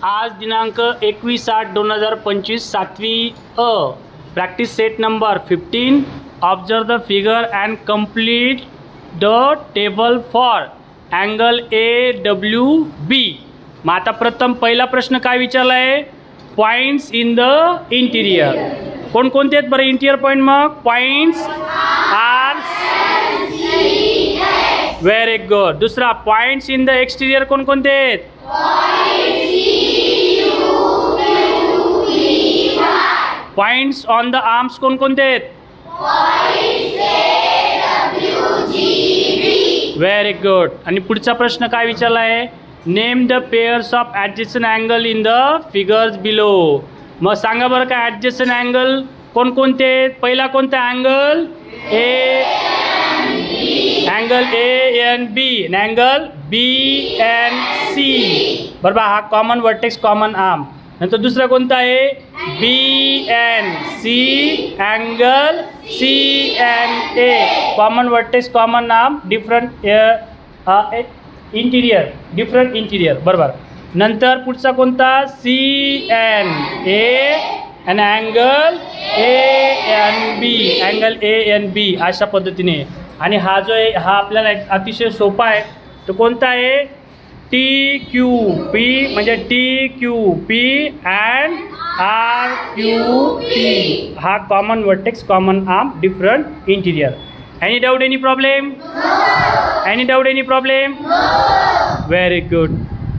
आज दिनांक 21/8/2025 सातवी अ practice set number 15. Observe the figure and complete the table for angle AWB. मग आता प्रथम पहिला प्रश्न काय विचारला आहे? Points in the interior. कोणकोणते आहेत बरं इंटिरियर पॉईंट? मग पॉईंट्स आर व्हेरी गुड. दुसरा पॉईंट्स इन द एक्सटिरियर कोणकोणते आहेत? पॉईंट्स ऑन द आर्म्स कोणकोणते आहेत? Very good. आणि पुढचा प्रश्न काय विचारला आहे? Name the pairs of adjacent angle in the figures below. मग सांगा बरं का ॲडजस्टंट अँगल कोणकोणते आहेत? पहिला कोणता अँगल? अँगल ANB आणि अँगल BNC. बरोबर, हा कॉमन वर्टेक्स कॉमन आर्म. नंतर दुसरा कोणता आहे? BNC angle CNA common vertex common arm different interior different interior. बरोबर. नंतर पुढचा कोणता? CNA आणि अँगल ANB अँगल ANB अशा पद्धतीने. आणि हा जो आहे हा आपल्याला अतिशय सोपा आहे. तो कोणता आहे? TQP म्हणजे TQP अँड RQP. हा common vertex common arm different interior. Any doubt, any problem? Any doubt, any problem? Very good.